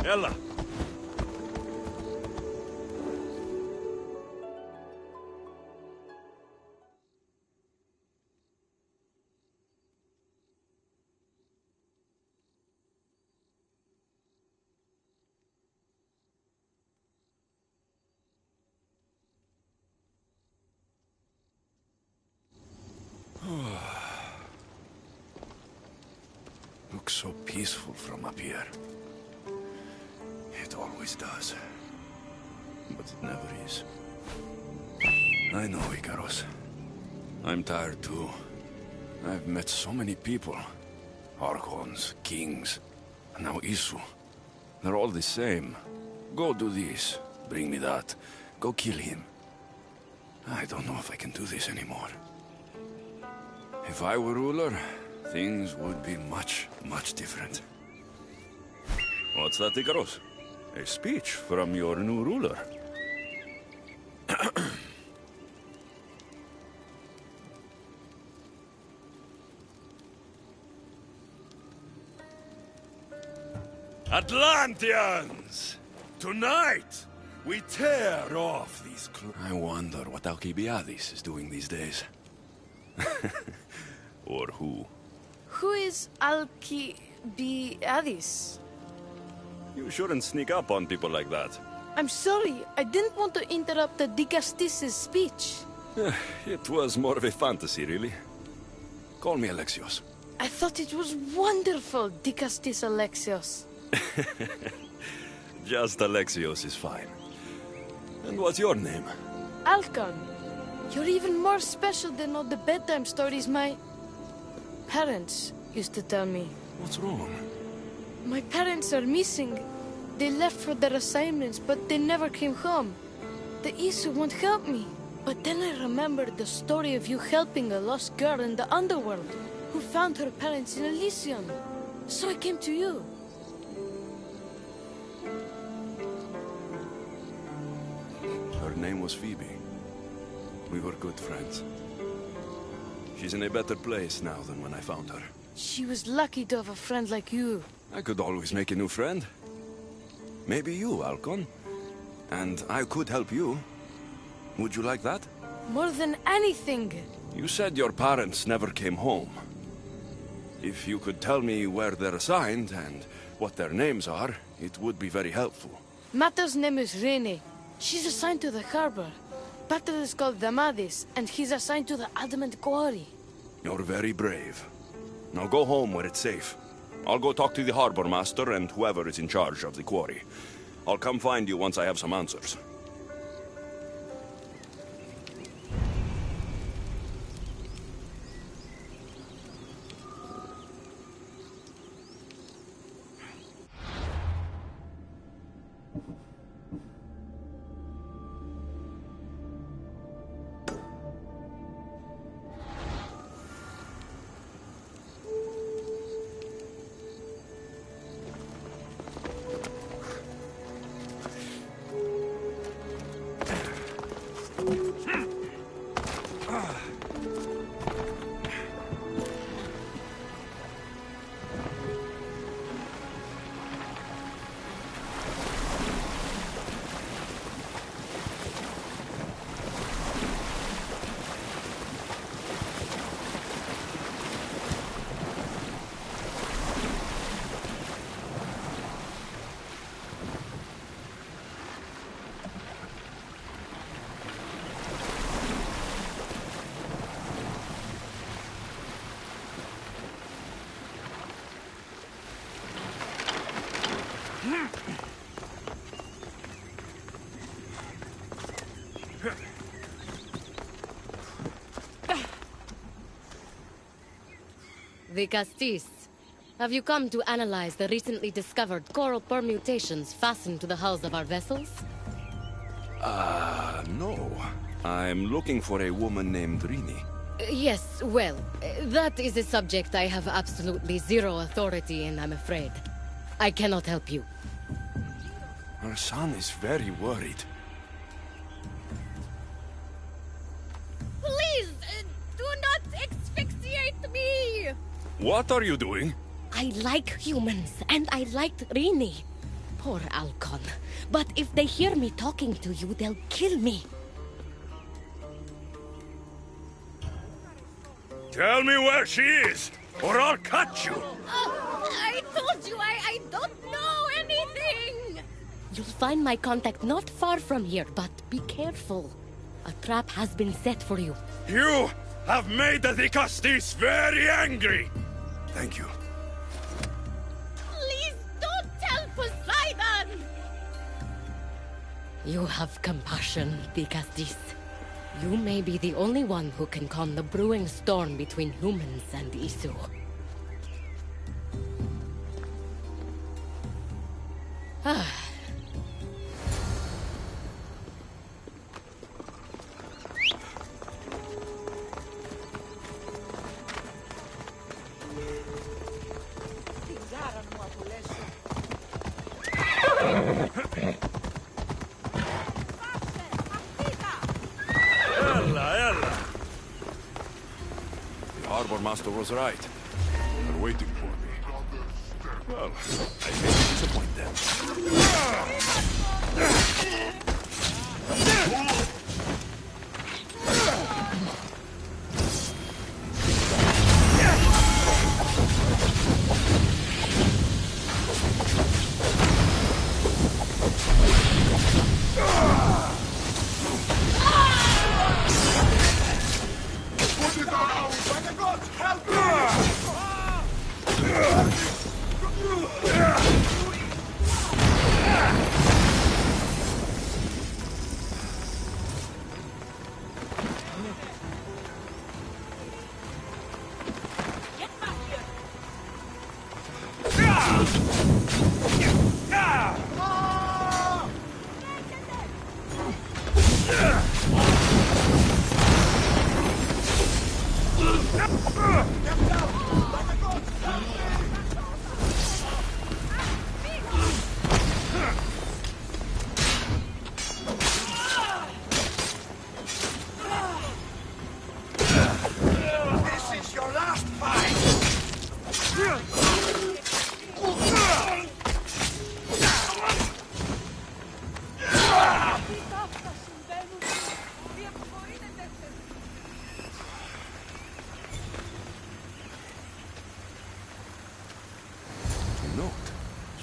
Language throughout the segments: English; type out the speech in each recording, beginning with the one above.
Ella. Looks so peaceful from up here. It always does. But it never is. I know, Ikaros. I'm tired too. I've met so many people. Archons, kings, and now Isu. They're all the same. Go do this, bring me that. Go kill him. I don't know if I can do this anymore. If I were ruler, things would be much, much different. What's that, Ikaros? A speech from your new ruler. Atlanteans! Tonight, we tear off these I wonder what Alcibiades is doing these days. Or who? Who is Alcibiades? You shouldn't sneak up on people like that. I'm sorry, I didn't want to interrupt the Dicastis' speech. It was more of a fantasy, really. Call me Alexios. I thought it was wonderful, Dicastis Alexios. Just Alexios is fine. And what's your name? Alcon, you're even more special than all the bedtime stories my parents used to tell me. What's wrong? My parents are missing. They left for their assignments, but they never came home. The Isu won't help me. But then I remembered the story of you helping a lost girl in the underworld, who found her parents in Elysium. So I came to you. Her name was Phoebe. We were good friends. She's in a better place now than when I found her. She was lucky to have a friend like you. I could always make a new friend. Maybe you, Alcon. And I could help you. Would you like that? More than anything. You said your parents never came home. If you could tell me where they're assigned and what their names are, it would be very helpful. Mata's name is Rene. She's assigned to the harbor. Pater is called Damadis, and he's assigned to the Adamant Quarry. You're very brave. Now go home where it's safe. I'll go talk to the harbor master and whoever is in charge of the quarry. I'll come find you once I have some answers. The Castis. Have you come to analyze the recently discovered coral permutations fastened to the hulls of our vessels? No. I'm looking for a woman named Rini. Yes, well, that is a subject I have absolutely zero authority in, I'm afraid. I cannot help you. Her son is very worried. Please, do not asphyxiate me! What are you doing? I like humans, and I liked Rini. Poor Alcon. But if they hear me talking to you, they'll kill me. Tell me where she is, or I'll cut you! I told you I don't know anything! You'll find my contact not far from here, but be careful. A trap has been set for you. You have made the Dicastis very angry! Thank you. Please don't tell Poseidon! You have compassion, Dicastis. You may be the only one who can calm the brewing storm between humans and Isu. The harbor master was right. They're waiting for me. Well, I may disappoint them.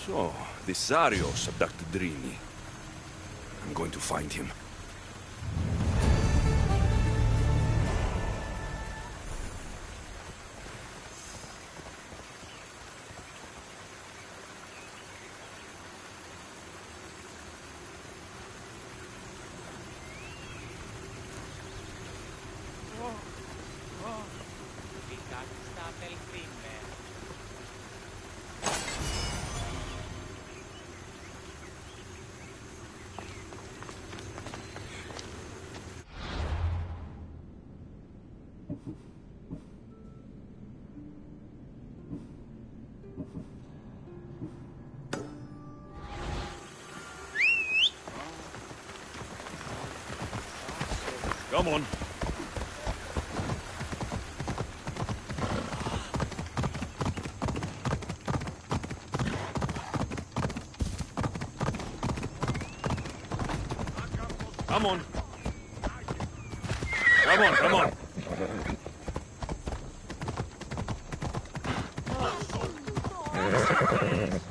So, the Sarios abducted Drini. I'm going to find him. Come on. Come on. Come on, come on.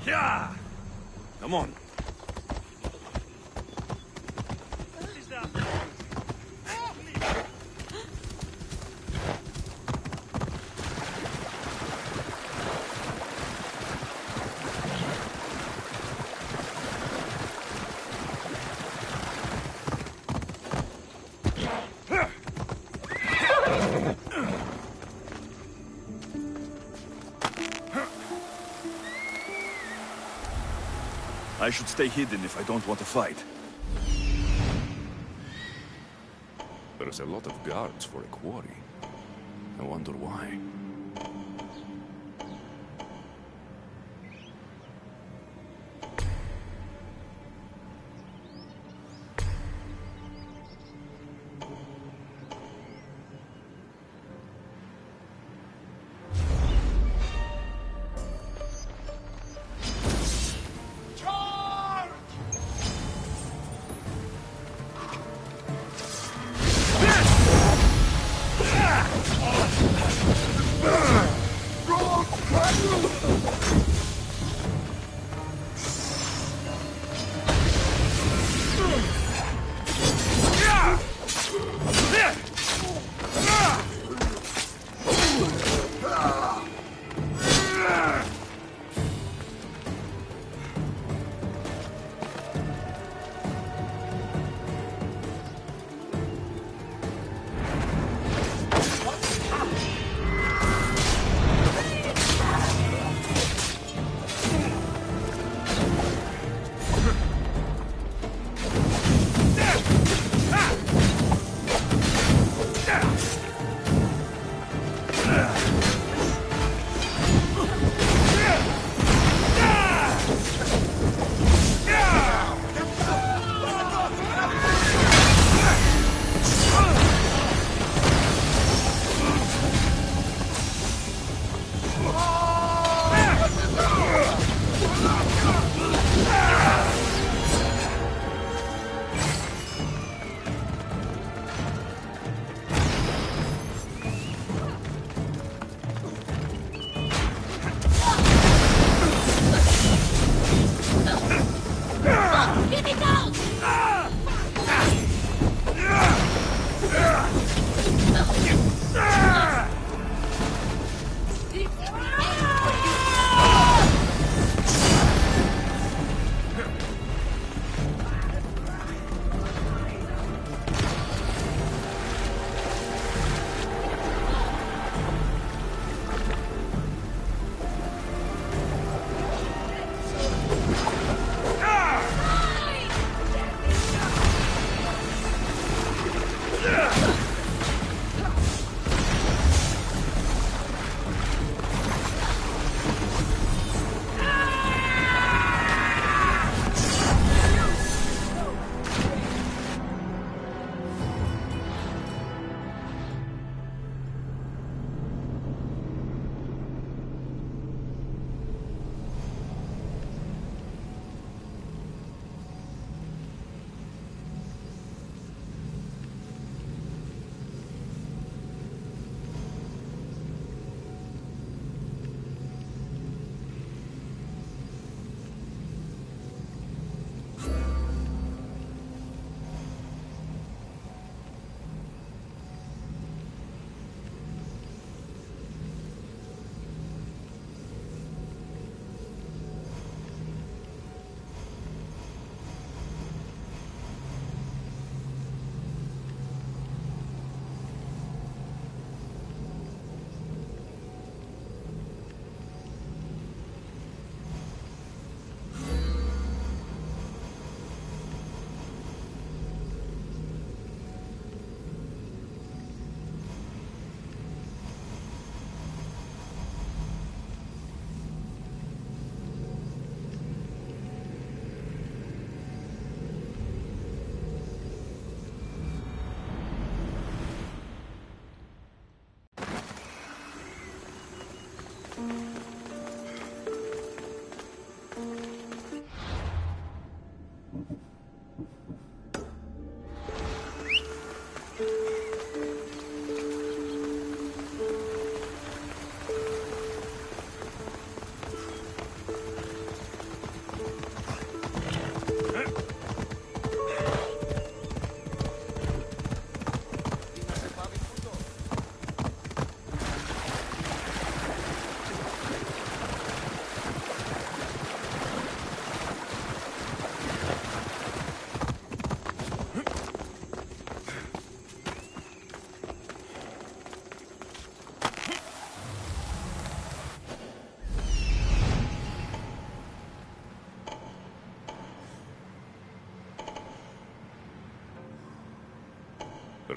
Yeah! Come on. I should stay hidden if I don't want to fight. There's a lot of guards for a quarry. I wonder why.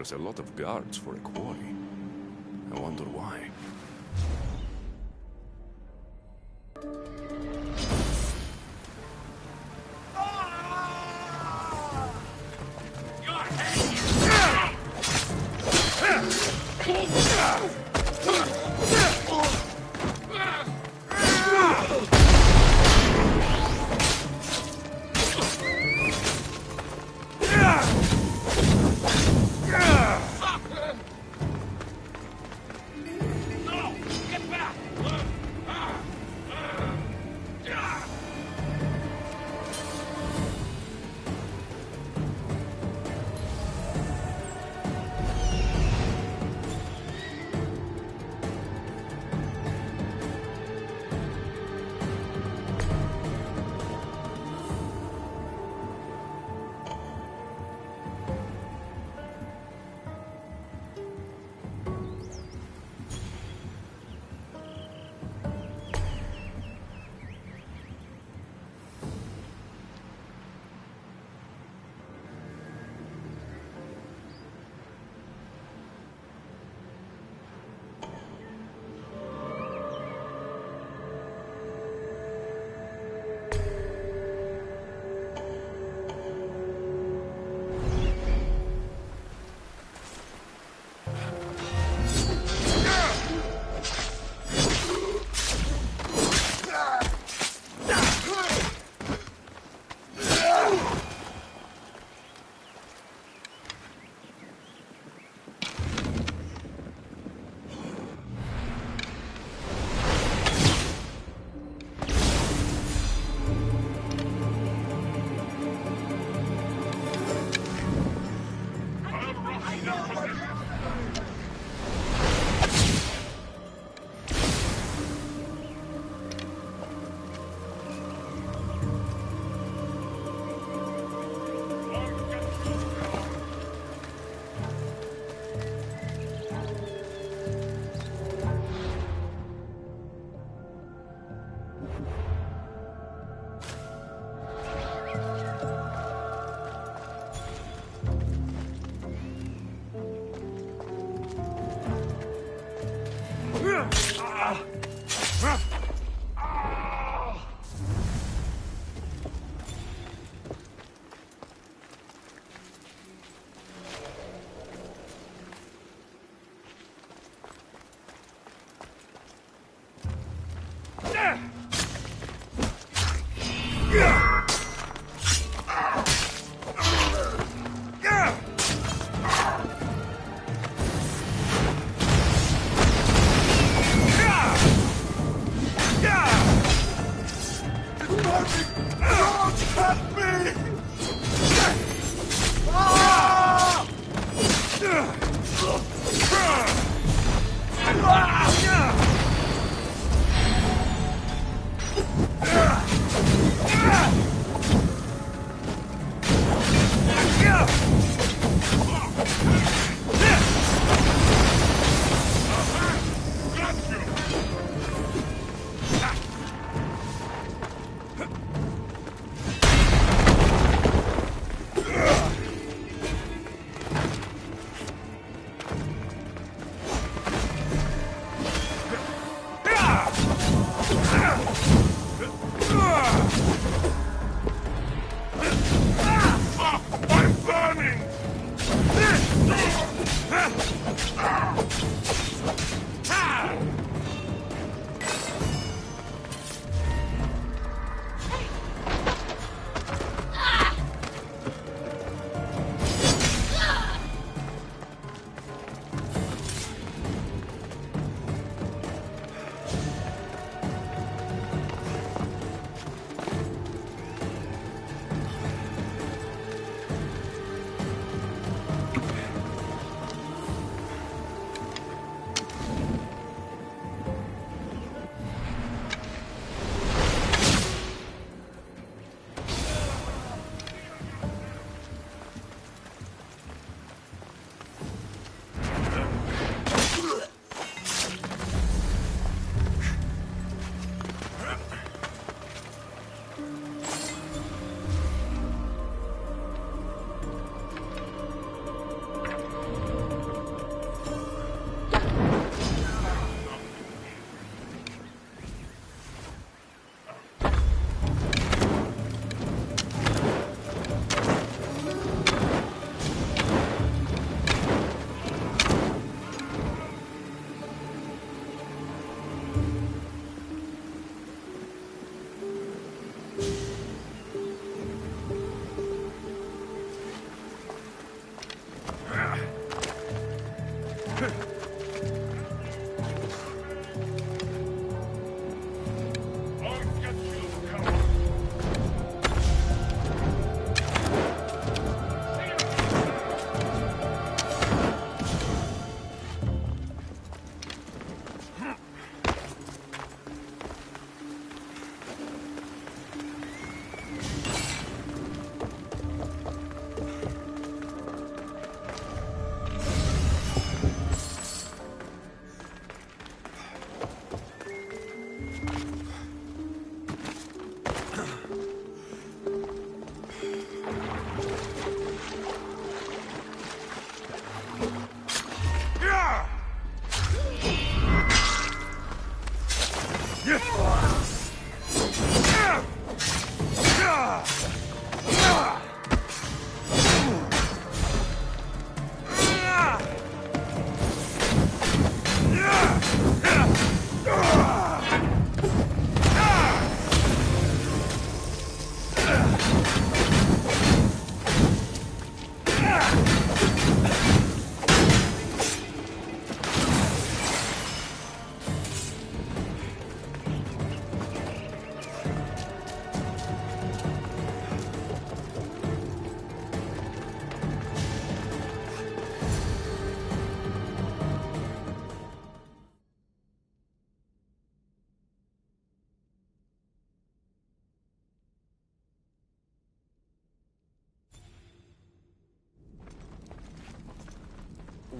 There's a lot of guards for a quarry. I wonder why.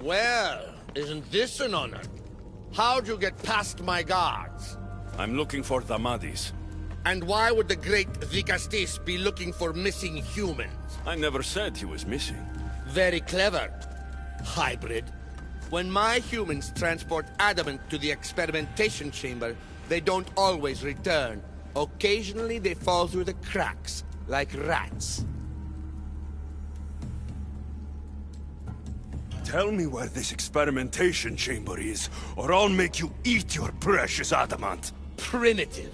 Well, isn't this an honor? How'd you get past my guards? I'm looking for Damadis. And why would the great Vicastis be looking for missing humans? I never said he was missing. Very clever. Hybrid. When my humans transport adamant to the experimentation chamber, they don't always return. Occasionally they fall through the cracks, like rats. Tell me where this experimentation chamber is, or I'll make you eat your precious adamant. Primitive.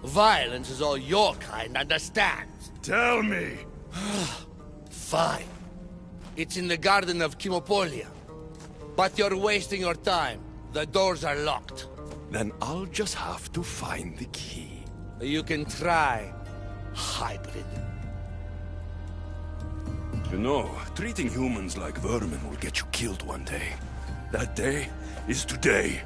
Violence is all your kind understands. Tell me! Fine. It's in the garden of Kimopolia. But you're wasting your time. The doors are locked. Then I'll just have to find the key. You can try, hybrid. You know, treating humans like vermin will get you killed one day. That day is today.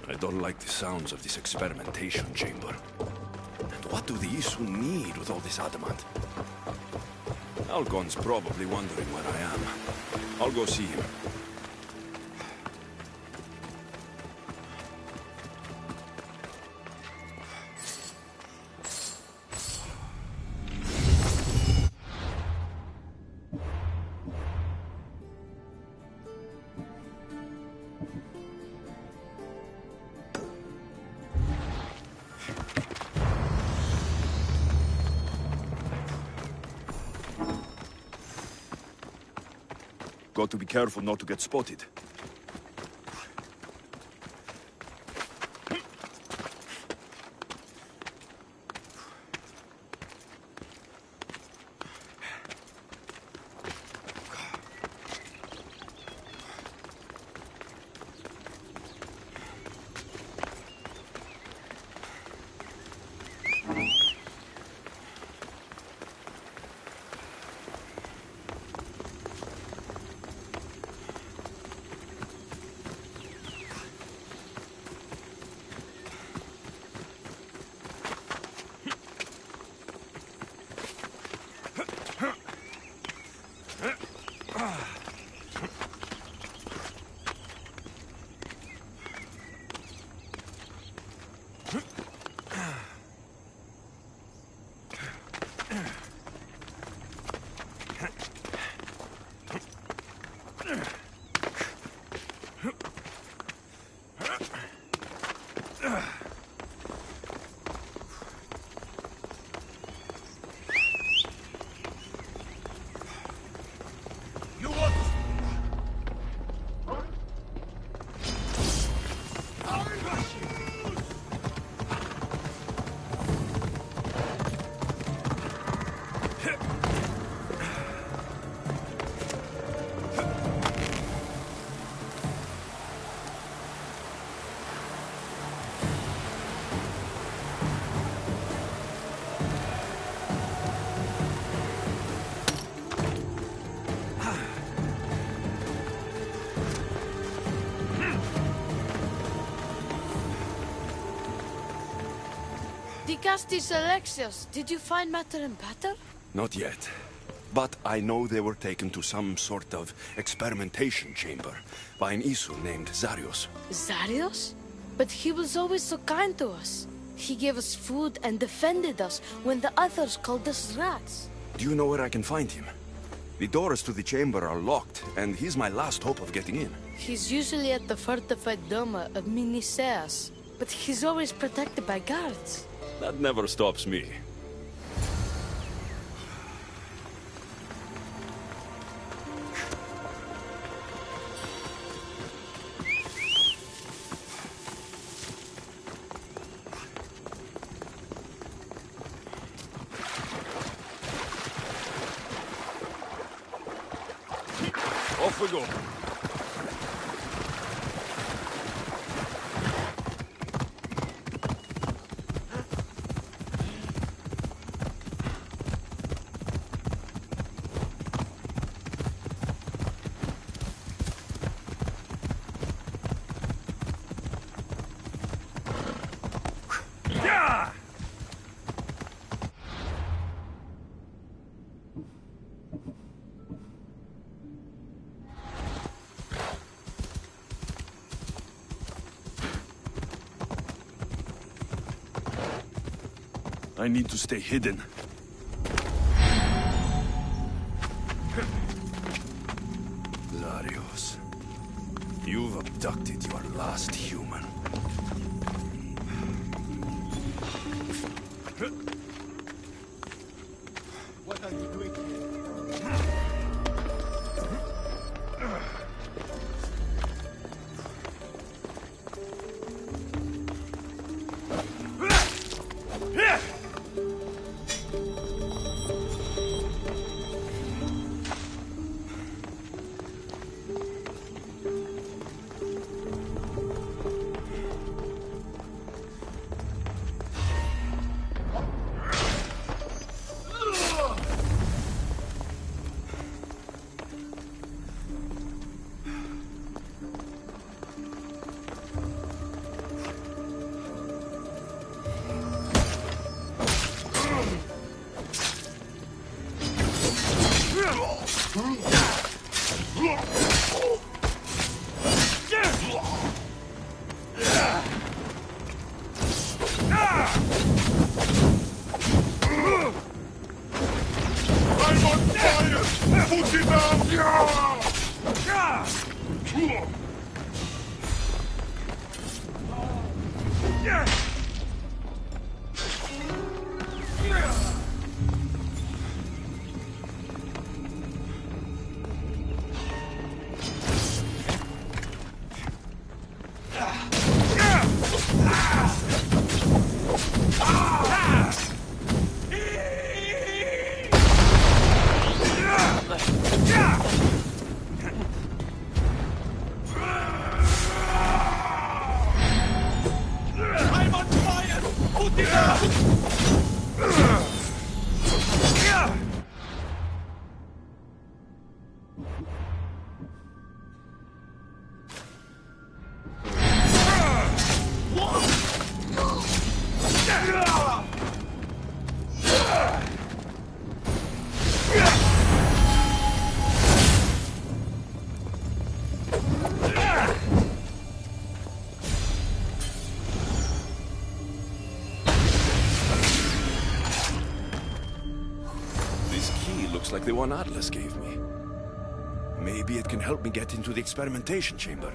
I don't like the sounds of this experimentation chamber. And what do the Isu need with all this adamant? Algon's probably wondering where I am. I'll go see him. Got to be careful not to get spotted. Dicastis Alexios, did you find Matter and Pater? Not yet. But I know they were taken to some sort of experimentation chamber by an Isu named Zarios. Zarios? But he was always so kind to us. He gave us food and defended us when the others called us rats. Do you know where I can find him? The doors to the chamber are locked, and he's my last hope of getting in. He's usually at the fortified Doma of Miniseas, but he's always protected by guards. That never stops me. Off we go. I need to stay hidden. Larios, you've abducted your last human. What are you doing here? Like the one Atlas gave me. Maybe it can help me get into the experimentation chamber.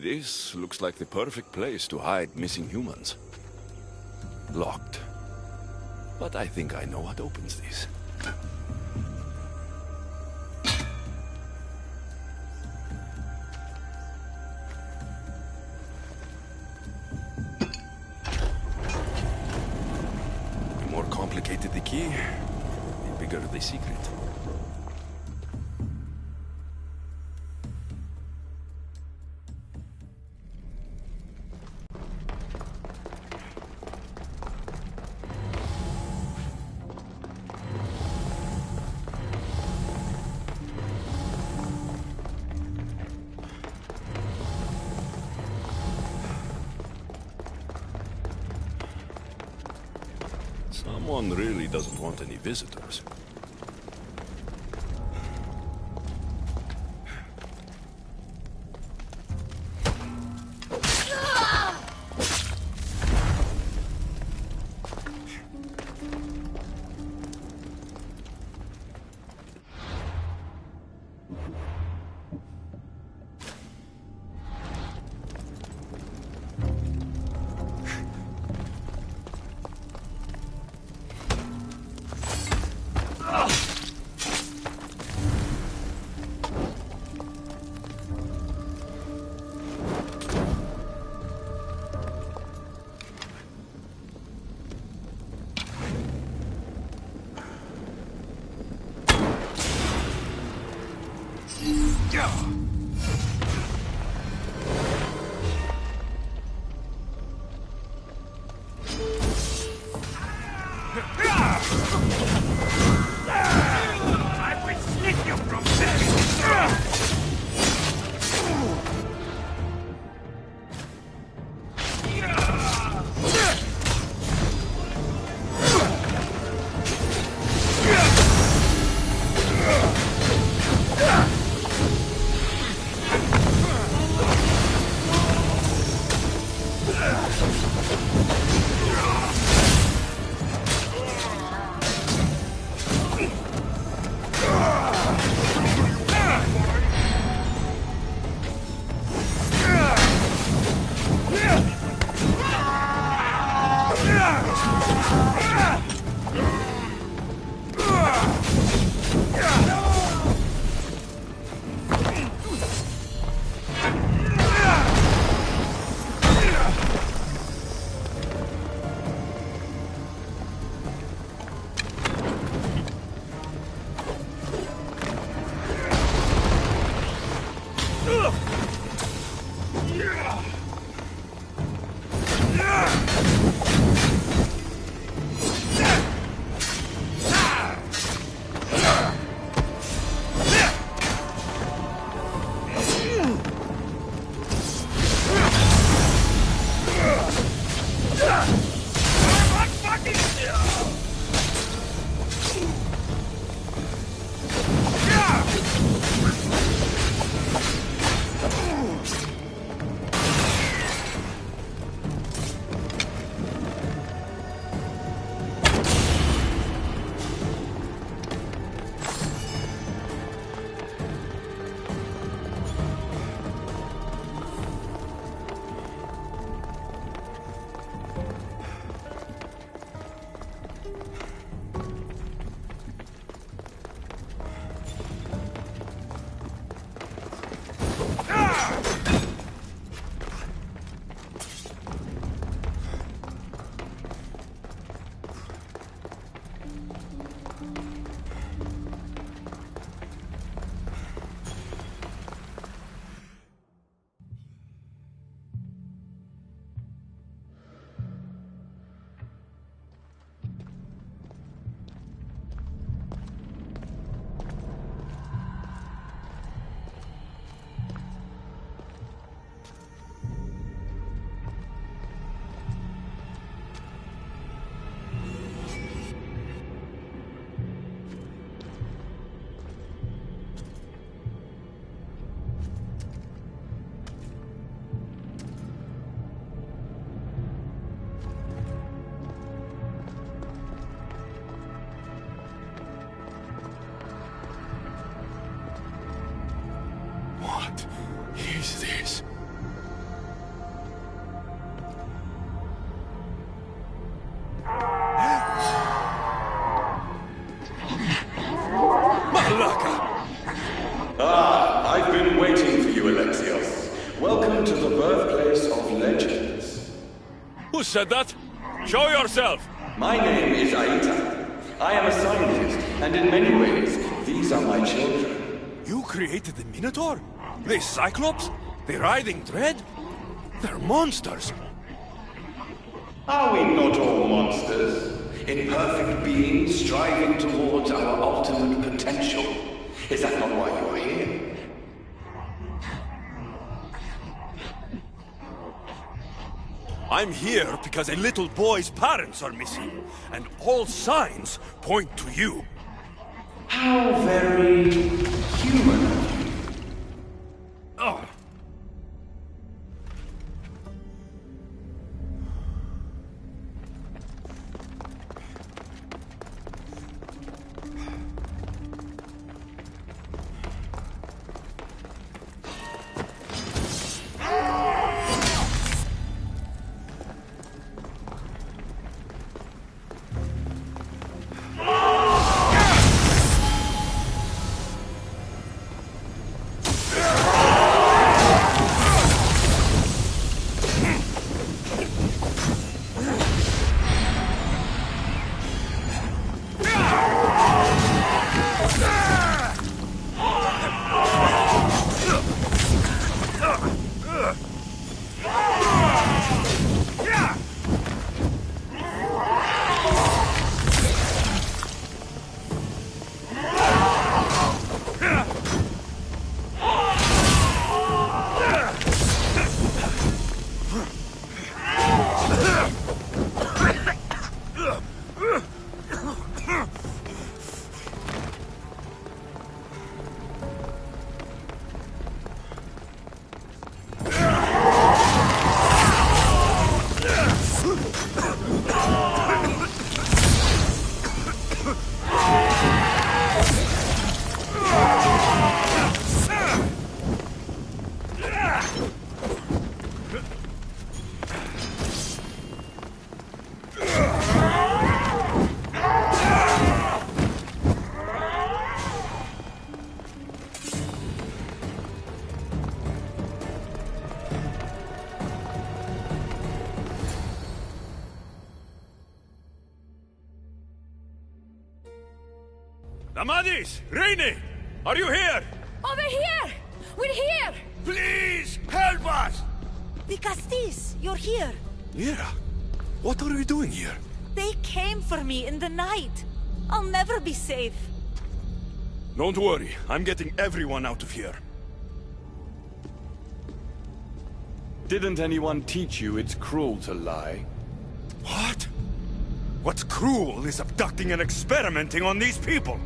This looks like the perfect place to hide missing humans. Locked. But I think I know what opens these. The more complicated the key, the bigger the secret. Someone really doesn't want any visitors. What is this? Welcome to the birthplace of legends. Who said that? Show yourself! My name is Aita. I am a scientist, and in many ways, these are my children. You created the Minotaur? The Cyclops? The Riding Dread? They're monsters! Are we not all monsters? Imperfect beings striving towards our ultimate potential. Is that not why you are here? I'm here because a little boy's parents are missing, and all signs point to you. How very human of you. Oh. Amadis! Rainy! Are you here? Over here! We're here! Please, help us! The Castis, you're here. Mira, what are we doing here? They came for me in the night. I'll never be safe. Don't worry, I'm getting everyone out of here. Didn't anyone teach you it's cruel to lie? What? What's cruel is abducting and experimenting on these people.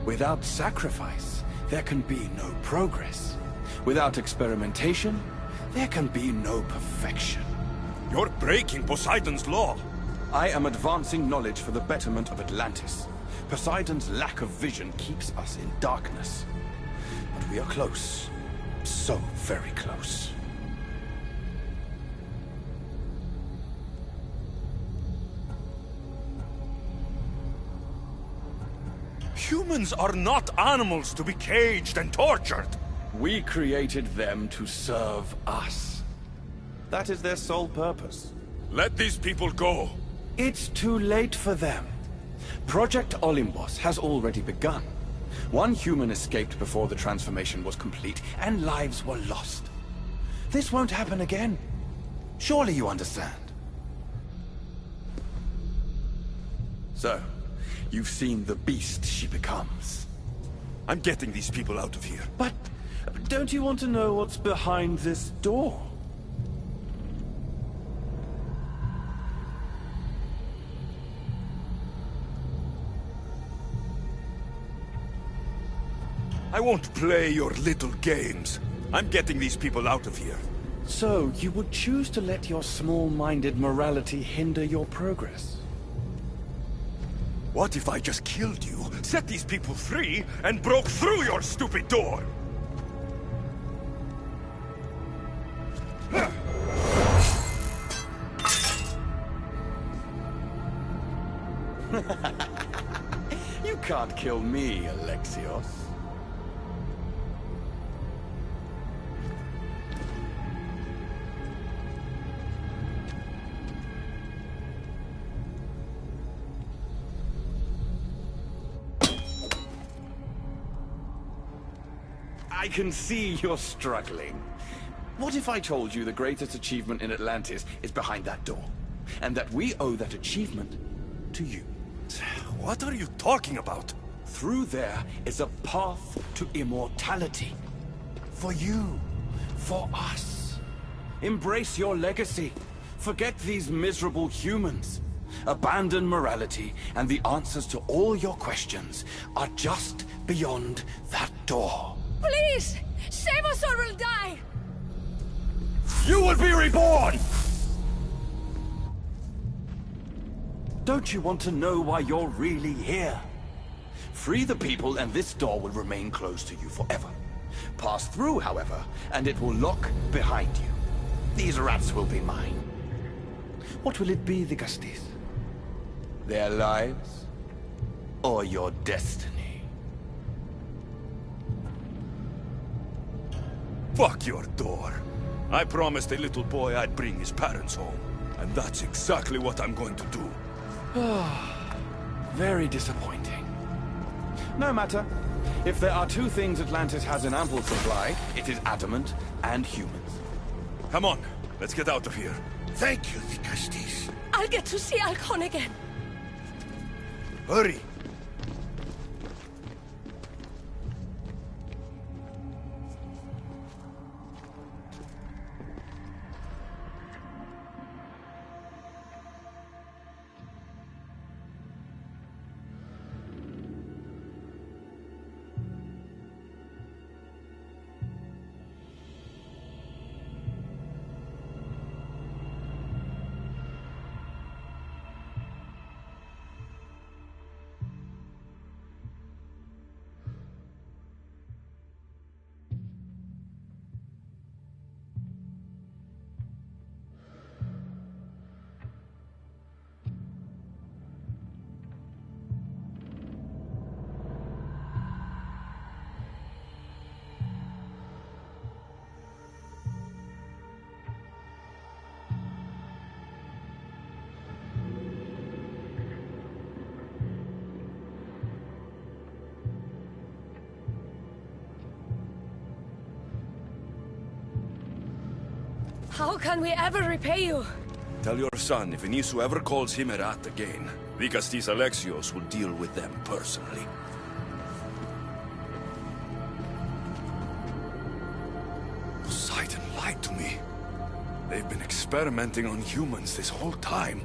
Without sacrifice, there can be no progress. Without experimentation, there can be no perfection. You're breaking Poseidon's law. I am advancing knowledge for the betterment of Atlantis. Poseidon's lack of vision keeps us in darkness. But we are close. So very close. Humans are not animals to be caged and tortured. We created them to serve us. That is their sole purpose. Let these people go. It's too late for them. Project Olympus has already begun. One human escaped before the transformation was complete, and lives were lost. This won't happen again. Surely you understand. So, you've seen the beast she becomes. I'm getting these people out of here. But don't you want to know what's behind this door? I won't play your little games. I'm getting these people out of here. So, you would choose to let your small-minded morality hinder your progress? What if I just killed you, set these people free, and broke through your stupid door? You can't kill me, Alexios. I can see you're struggling. What if I told you the greatest achievement in Atlantis is behind that door? And that we owe that achievement to you? What are you talking about? Through there is a path to immortality. For you. For us. Embrace your legacy. Forget these miserable humans. Abandon morality, and the answers to all your questions are just beyond that door. Please! Save us or we'll die! You will be reborn! Don't you want to know why you're really here? Free the people and this door will remain closed to you forever. Pass through, however, and it will lock behind you. These rats will be mine. What will it be, the Gusties? Their lives? Or your destiny? Fuck your door. I promised a little boy I'd bring his parents home. And that's exactly what I'm going to do. Very disappointing. No matter. If there are two things Atlantis has in ample supply, it is adamant and humans. Come on, let's get out of here. Thank you, Vicastis. I'll get to see Alcon again. Hurry! How can we ever repay you? Tell your son if Inisu ever calls him a rat again, Vicastis Alexios will deal with them personally. Poseidon lied to me. They've been experimenting on humans this whole time.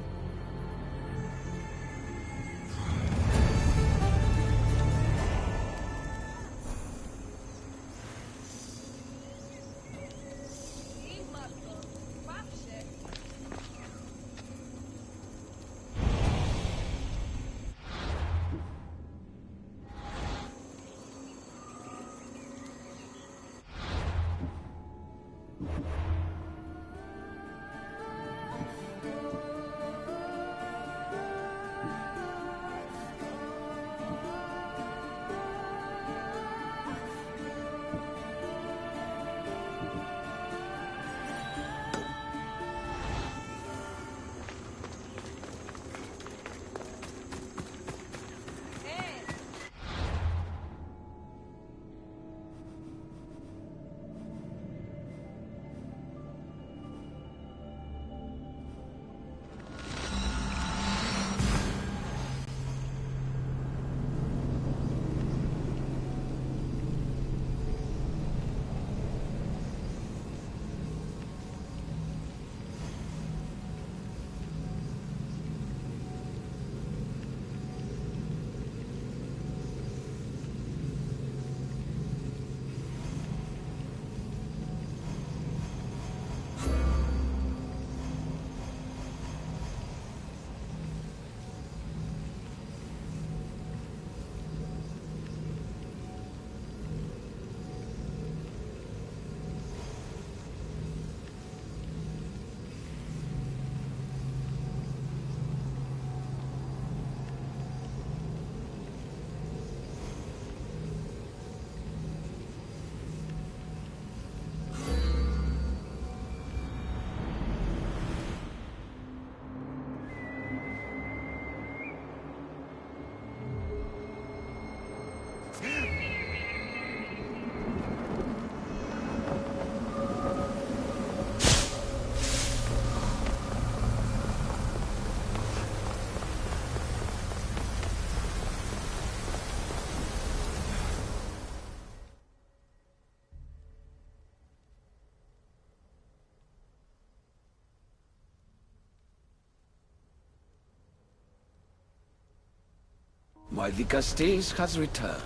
My Dicastes has returned.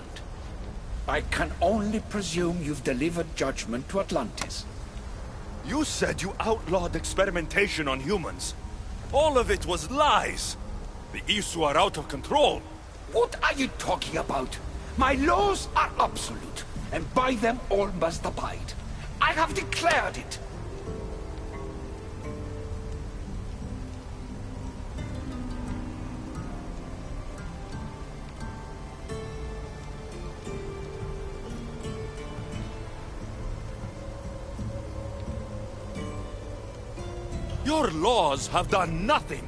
I can only presume you've delivered judgment to Atlantis. You said you outlawed experimentation on humans. All of it was lies. The Isu are out of control. What are you talking about? My laws are absolute, and by them all must abide. I have declared it. Your laws have done nothing.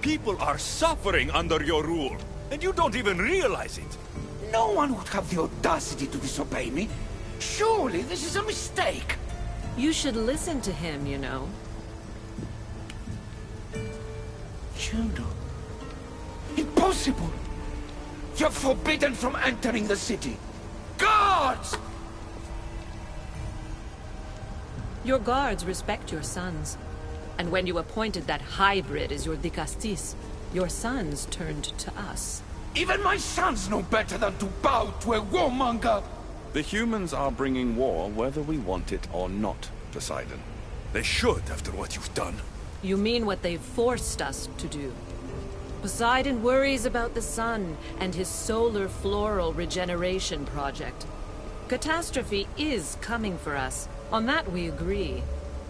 People are suffering under your rule, and you don't even realize it. No one would have the audacity to disobey me. Surely this is a mistake. You should listen to him, you know. Juno. Impossible! You're forbidden from entering the city. Guards! Your guards respect your sons. And when you appointed that hybrid as your Dicastis, your sons turned to us. Even my sons know better than to bow to a warmonger! The humans are bringing war whether we want it or not, Poseidon. They should, after what you've done. You mean what they've forced us to do. Poseidon worries about the sun and his solar floral regeneration project. Catastrophe is coming for us. On that we agree.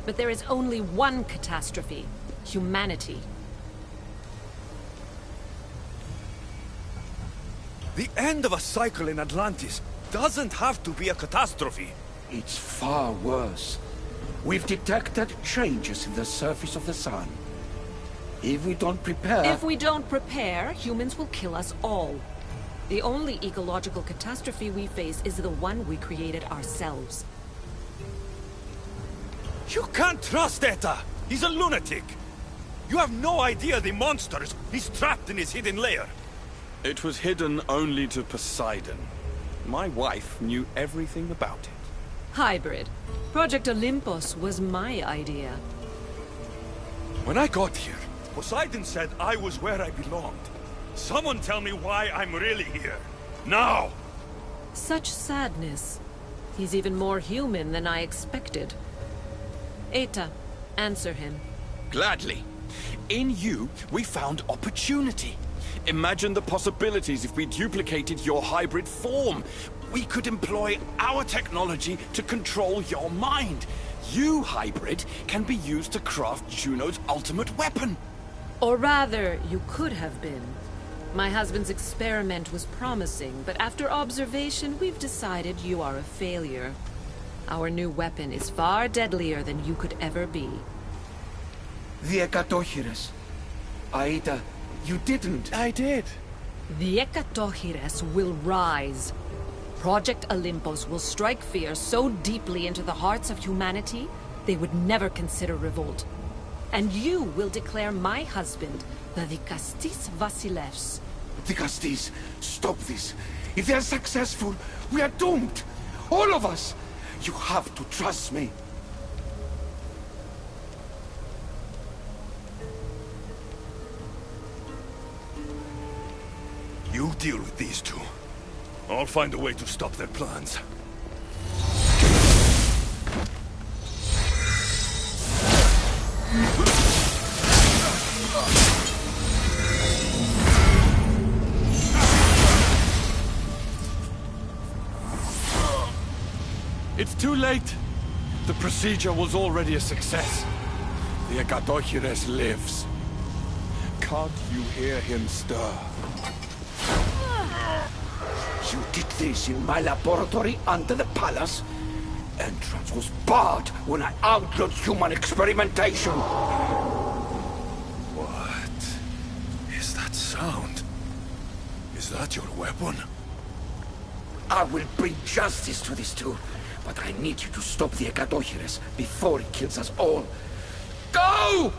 But there is only one catastrophe: humanity. The end of a cycle in Atlantis doesn't have to be a catastrophe. It's far worse. We've detected changes in the surface of the sun. If we don't prepare... If we don't prepare, humans will kill us all. The only ecological catastrophe we face is the one we created ourselves. You can't trust Eta! He's a lunatic! You have no idea the monsters he's trapped in his hidden lair! It was hidden only to Poseidon. My wife knew everything about it. Hybrid. Project Olympus was my idea. When I got here, Poseidon said I was where I belonged. Someone tell me why I'm really here. Now! Such sadness. He's even more human than I expected. Eta, answer him. Gladly. In you, we found opportunity. Imagine the possibilities if we duplicated your hybrid form. We could employ our technology to control your mind. You, hybrid, can be used to craft Juno's ultimate weapon. Or rather, you could have been. My husband's experiment was promising, but after observation, we've decided you are a failure. Our new weapon is far deadlier than you could ever be. The Ekatochires. Aida, you didn't. I did. The Ekatochires will rise. Project Olympus will strike fear so deeply into the hearts of humanity, they would never consider revolt. And you will declare my husband the Dicastis Vasilevs. Dicastis, stop this. If they're successful, we are doomed. All of us. You have to trust me. You deal with these two. I'll find a way to stop their plans. It's too late. The procedure was already a success. The Ekatochires lives. Can't you hear him stir? You did this in my laboratory under the palace. Entrance was barred when I outlawed human experimentation. What is that sound? Is that your weapon? I will bring justice to these two, but I need you to stop the Ekatochires before it kills us all. Go!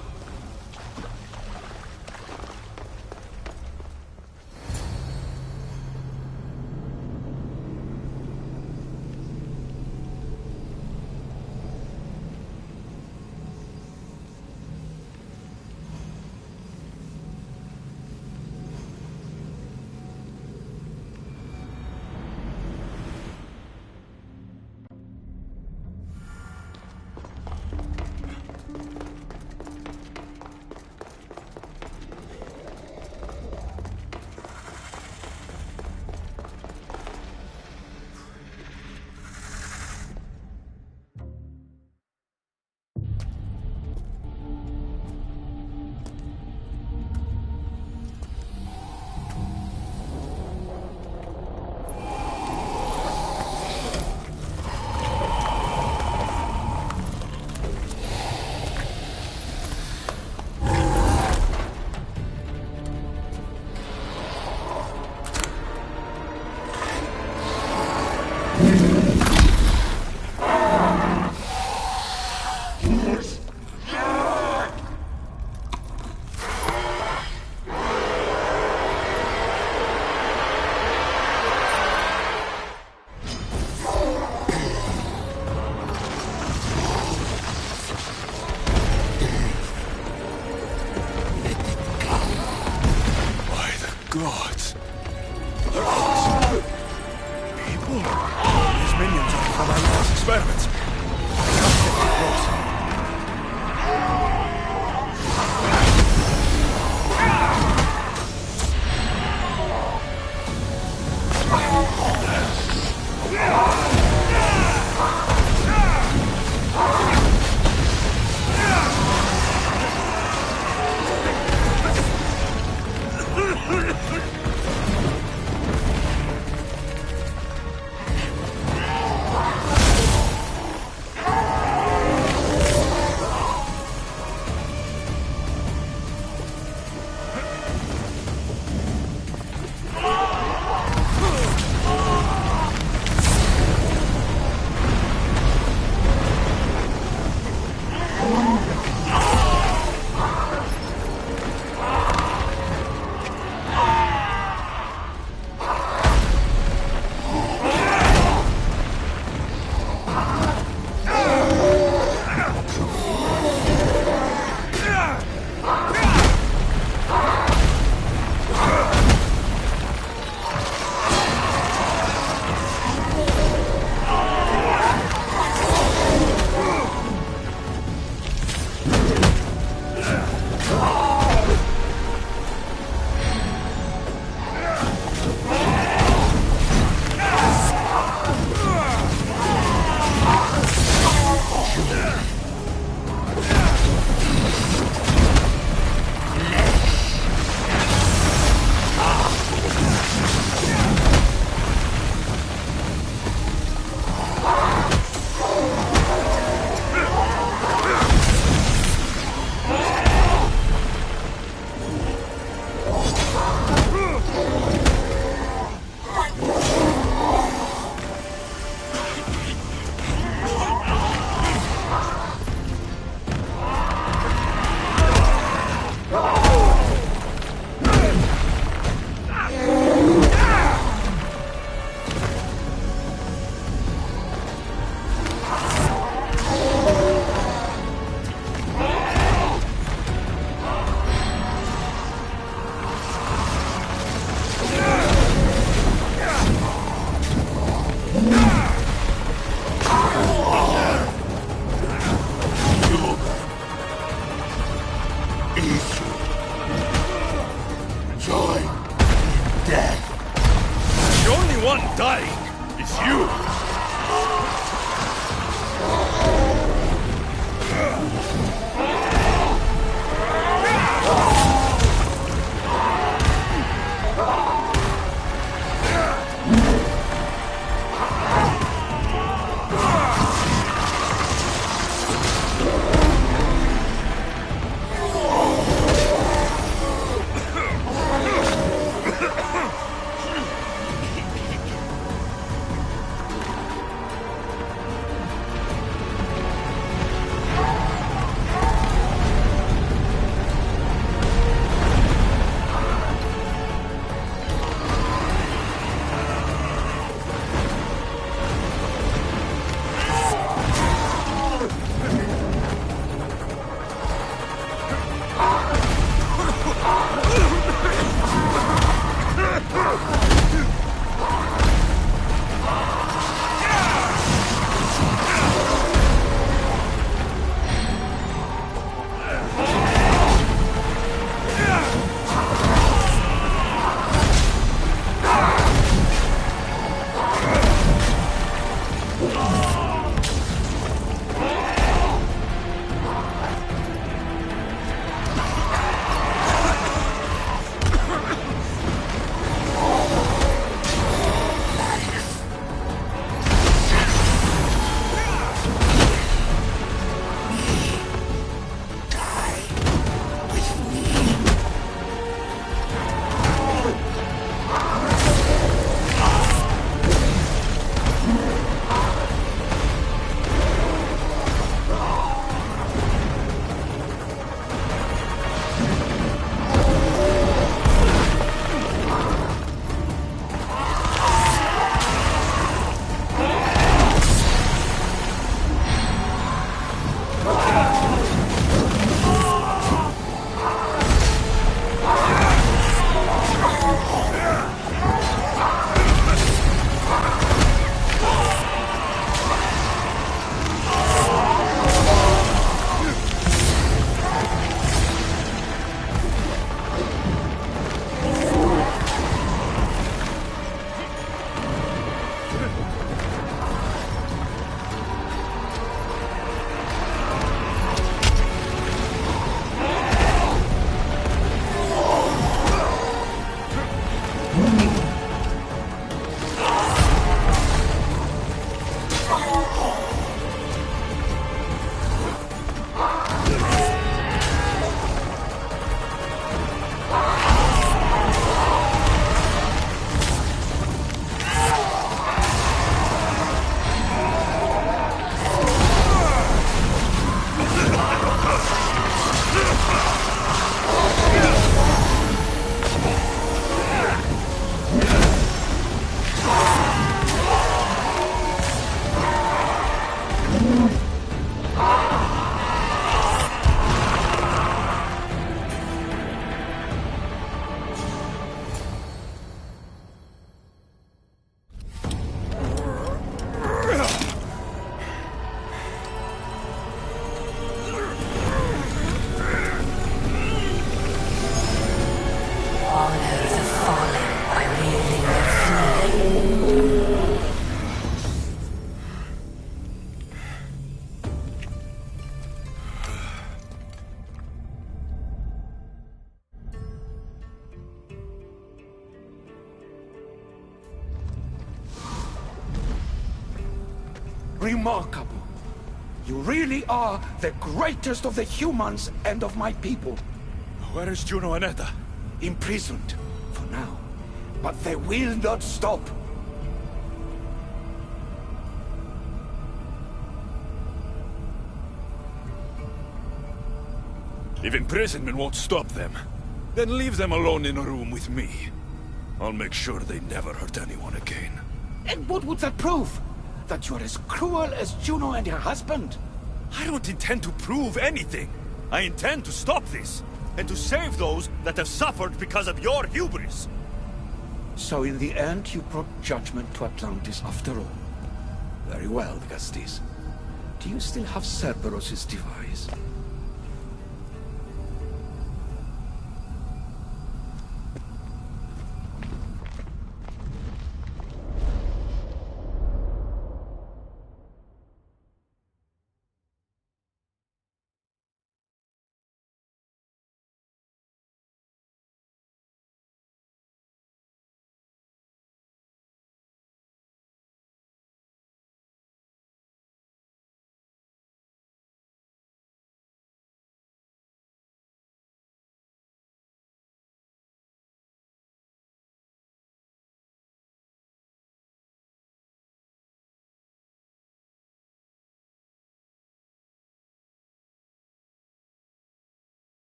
Remarkable. You really are the greatest of the humans and of my people. Where is Juno and Etta? Imprisoned, for now. But they will not stop. If imprisonment won't stop them, then leave them alone in a room with me. I'll make sure they never hurt anyone again. And what would that prove? That you're as cruel as Juno and her husband? I don't intend to prove anything. I intend to stop this, and to save those that have suffered because of your hubris. So in the end, you brought judgment to Atlantis after all. Very well, Gastis. Do you still have Cerberus' device?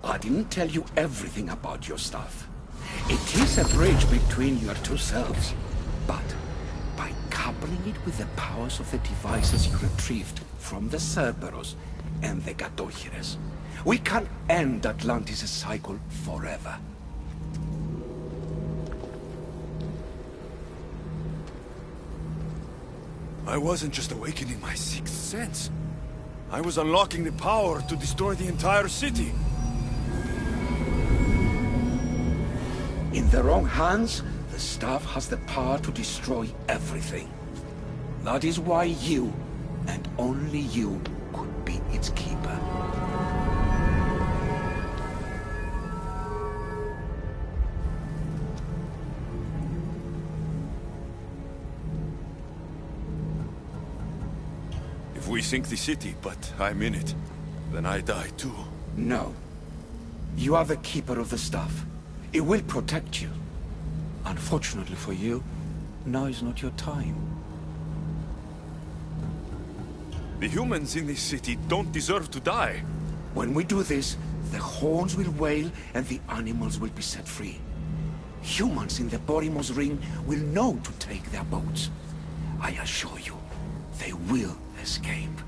I didn't tell you everything about your stuff. It is a bridge between your two selves. But by coupling it with the powers of the devices you retrieved from the Cerberus and the Gatohires, we can end Atlantis' cycle forever. I wasn't just awakening my sixth sense. I was unlocking the power to destroy the entire city. In the wrong hands, the staff has the power to destroy everything. That is why you, and only you, could be its keeper. If we sink the city, but I'm in it, then I die too. No. You are the keeper of the staff. It will protect you. Unfortunately for you, now is not your time. The humans in this city don't deserve to die. When we do this, the horns will wail and the animals will be set free. Humans in the Borimos Ring will know to take their boats. I assure you, they will escape.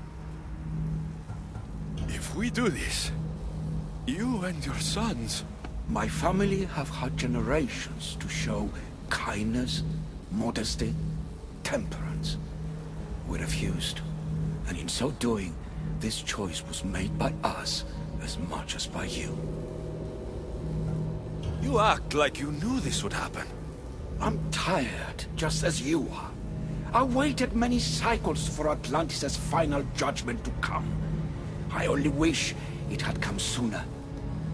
If we do this, you and your sons... My family have had generations to show kindness, modesty, temperance. We refused, and in so doing, this choice was made by us as much as by you. You act like you knew this would happen. I'm tired, just as you are. I waited many cycles for Atlantis' final judgment to come. I only wish it had come sooner.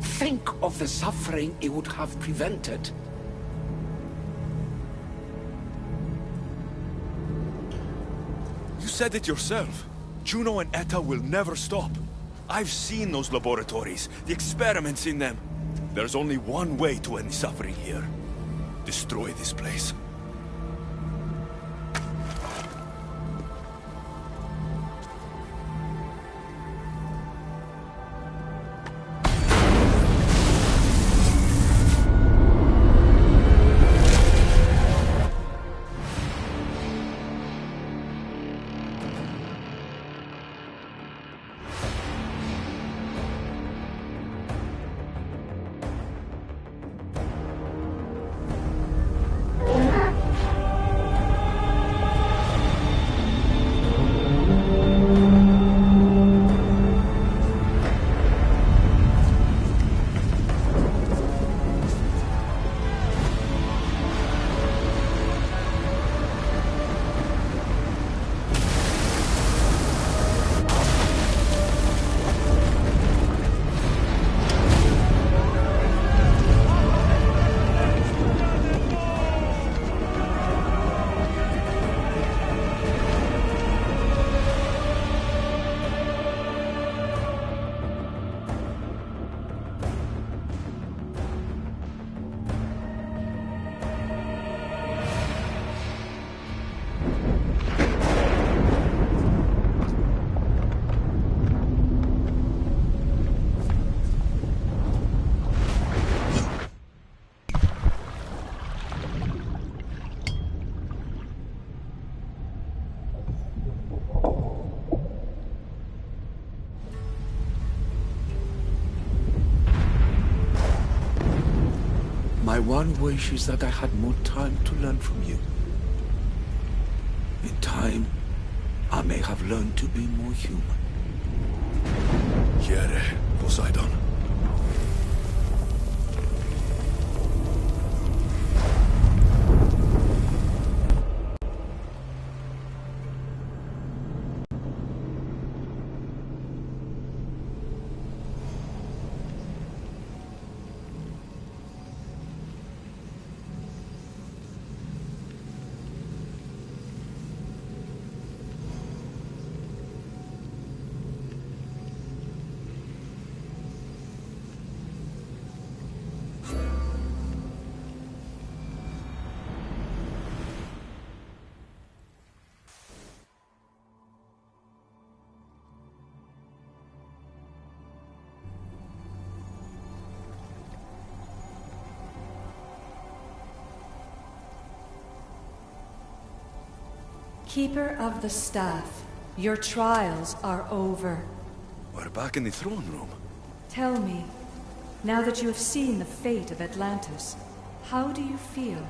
Think of the suffering it would have prevented. You said it yourself. Juno and Etta will never stop. I've seen those laboratories, the experiments in them. There's only one way to end the suffering here. Destroy this place. My one wish is that I had more time to learn from you. In time, I may have learned to be more human. Here, Poseidon. Keeper of the Staff, your trials are over. We're back in the throne room. Tell me, now that you have seen the fate of Atlantis, how do you feel?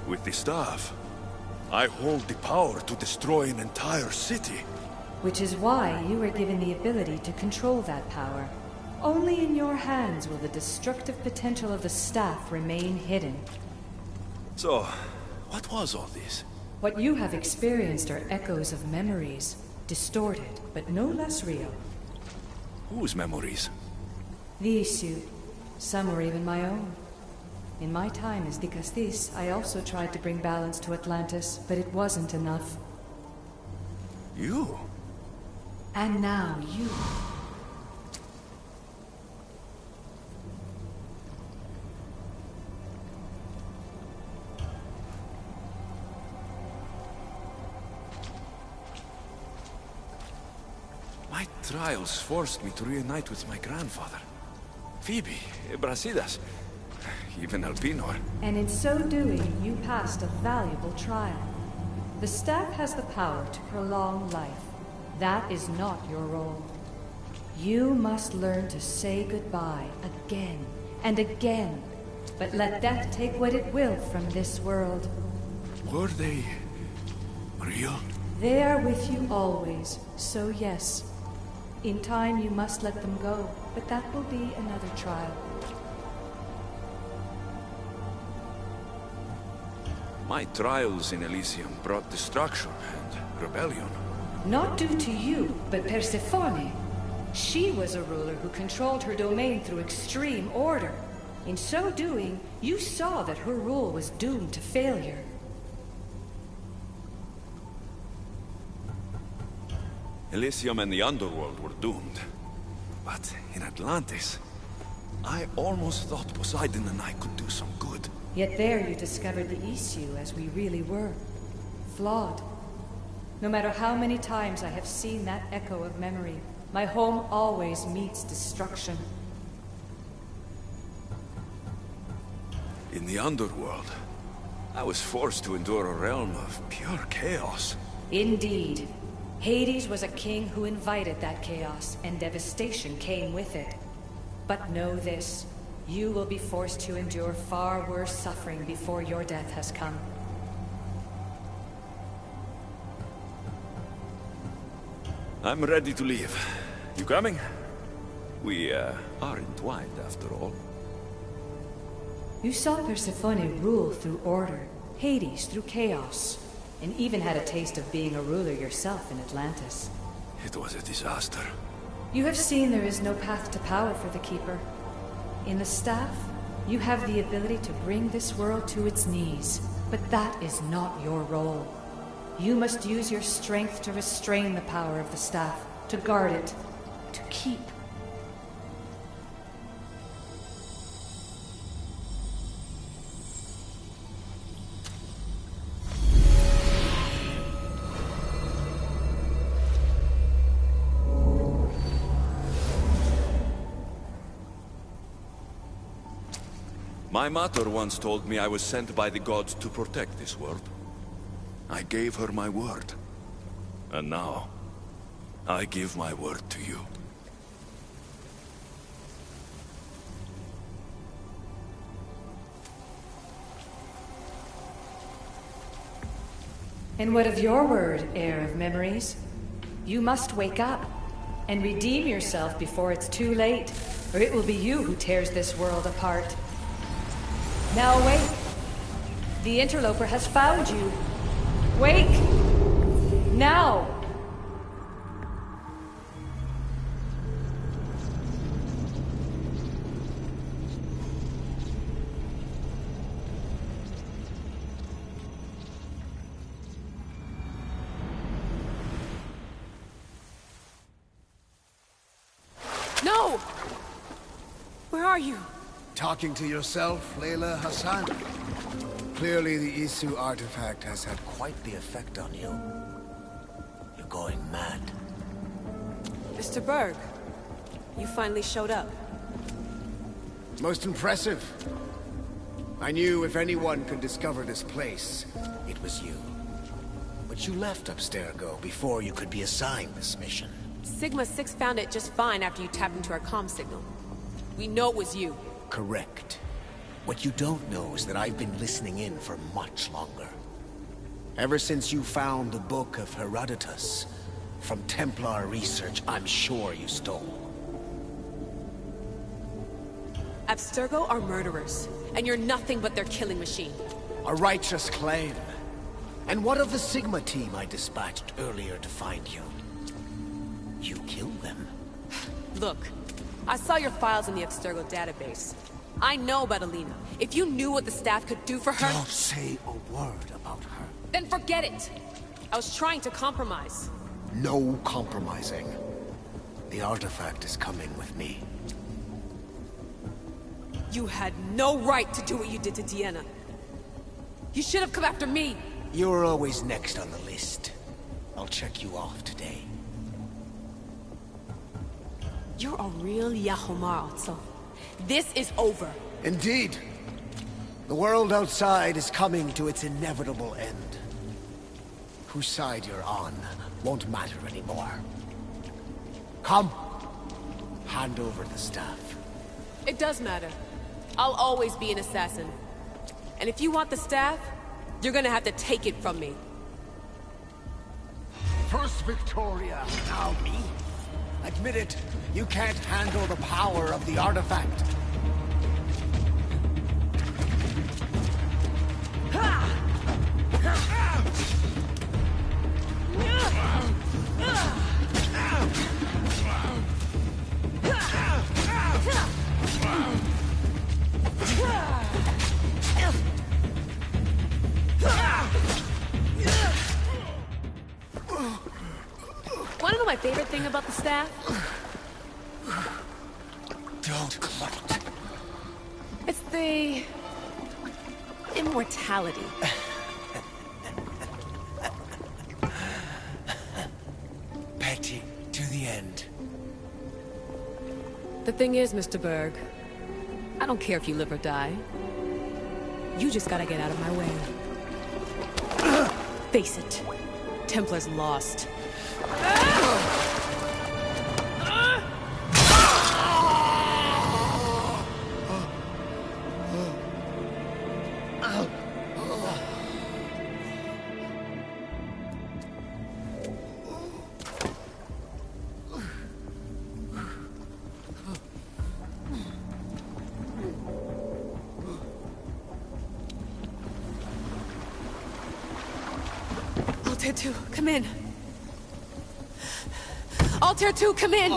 With the staff, I hold the power to destroy an entire city. Which is why you were given the ability to control that power. Only in your hands will the destructive potential of the staff remain hidden. So, what was all this? What you have experienced are echoes of memories, distorted, but no less real. Whose memories? These two, some were even my own. In my time as Dikastis, I also tried to bring balance to Atlantis, but it wasn't enough. You? And now you. My trials forced me to reunite with my grandfather. Phoebe, Brasidas, even Alpinor. And in so doing, you passed a valuable trial. The staff has the power to prolong life. That is not your role. You must learn to say goodbye again and again, but let death take what it will from this world. Were they real? They are with you always, so yes. In time you must let them go, but that will be another trial. My trials in Elysium brought destruction and rebellion. Not due to you, but Persephone. She was a ruler who controlled her domain through extreme order. In so doing, you saw that her rule was doomed to failure. Elysium and the underworld were doomed. But in Atlantis, I almost thought Poseidon and I could do some good. Yet there you discovered the issue as we really were. Flawed. No matter how many times I have seen that echo of memory, my home always meets destruction. In the underworld, I was forced to endure a realm of pure chaos. Indeed. Hades was a king who invited that chaos, and devastation came with it. But know this. You will be forced to endure far worse suffering before your death has come. I'm ready to leave. You coming? We, are entwined after all. You saw Persephone rule through order, Hades through chaos, and even had a taste of being a ruler yourself in Atlantis. It was a disaster. You have seen there is no path to power for the Keeper. In the staff, you have the ability to bring this world to its knees, but that is not your role. You must use your strength to restrain the power of the staff, to guard it, to keep. My mother once told me I was sent by the gods to protect this world. I gave her my word. And now, I give my word to you. And what of your word, heir of memories? You must wake up and redeem yourself before it's too late, or it will be you who tears this world apart. Now awake! The interloper has found you! Wake! Now! No! Where are you? Talking to yourself, Layla Hassan? Clearly the Isu artifact has had quite the effect on you. You're going mad. Mr. Berg, you finally showed up. Most impressive. I knew if anyone could discover this place, it was you. But you left Abstergo before you could be assigned this mission. Sigma 6 found it just fine after you tapped into our comm signal. We know it was you. Correct. What you don't know is that I've been listening in for much longer. Ever since you found the Book of Herodotus, from Templar research I'm sure you stole. Abstergo are murderers, and you're nothing but their killing machine. A righteous claim. And what of the Sigma team I dispatched earlier to find you? You killed them. Look, I saw your files in the Abstergo database. I know about Alina. If you knew what the staff could do for her... Don't say a word about her. Then forget it! I was trying to compromise. No compromising. The artifact is coming with me. You had no right to do what you did to Deanna. You should have come after me! You're always next on the list. I'll check you off today. You're a real Yahomar, Otso. This is over. Indeed. The world outside is coming to its inevitable end. Whose side you're on won't matter anymore. Come. Hand over the staff. It does matter. I'll always be an assassin. And if you want the staff, you're gonna have to take it from me. First Victoria, now me. Admit it, you can't handle the power of the artifact. Wanna know my favorite thing about the staff? Don't gloat. It's the... immortality. Petty to the end. The thing is, Mr. Berg, I don't care if you live or die. You just gotta get out of my way. Face it, Templar's lost. Altair 2, come in. Altair 2, come in!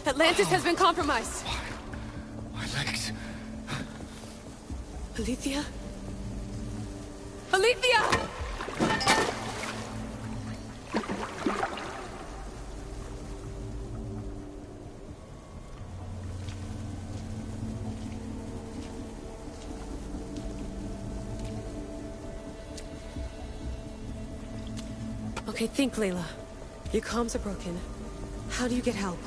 Atlantis has been compromised. My legs. Alethea? Alethea! Okay, think, Layla. Your comms are broken. How do you get help?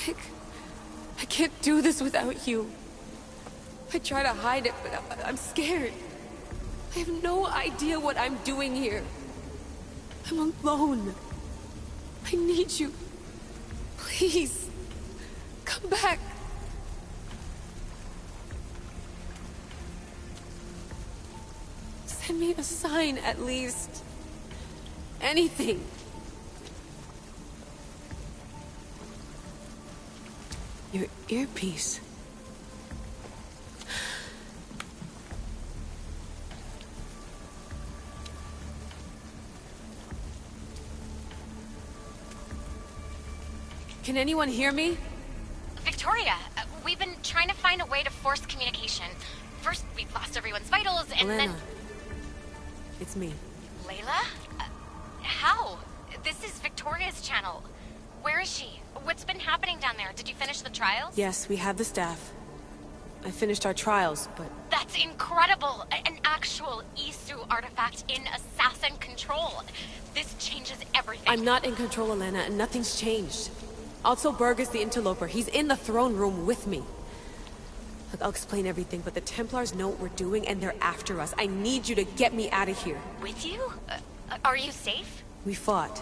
Vic, I can't do this without you. I try to hide it, but I'm scared. I have no idea what I'm doing here. I'm alone. I need you. Please, come back. Send me a sign, at least. Anything. Your earpiece. Can anyone hear me? Victoria, we've been trying to find a way to force communication. First, we've lost everyone's vitals, and then... It's me. Layla? How? This is Victoria's channel. Where is she? What's been happening down there? Did you finish the trials? Yes, we have the staff. I finished our trials, but... That's incredible! An actual Isu artifact in assassin control. This changes everything. I'm not in control, Elena, and nothing's changed. Also, Berg is the interloper. He's in the throne room with me. Look, I'll explain everything, but the Templars know what we're doing, and they're after us. I need you to get me out of here. With you? Are you safe? We fought.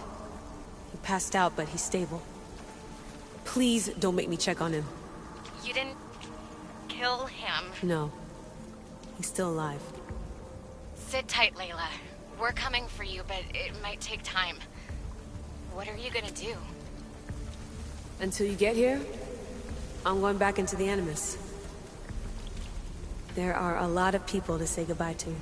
He passed out, but he's stable. Please don't make me check on him. You didn't... kill him? No. He's still alive. Sit tight, Layla. We're coming for you, but it might take time. What are you gonna do? Until you get here, I'm going back into the Animus. There are a lot of people to say goodbye to.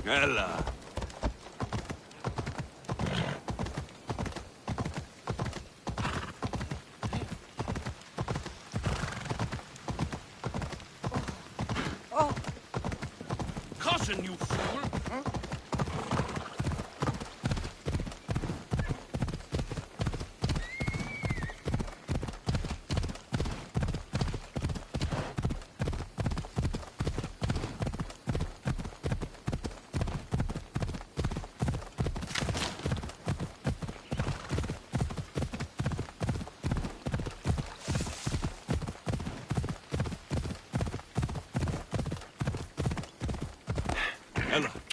Ella. Caution, you fool! Huh? Ella.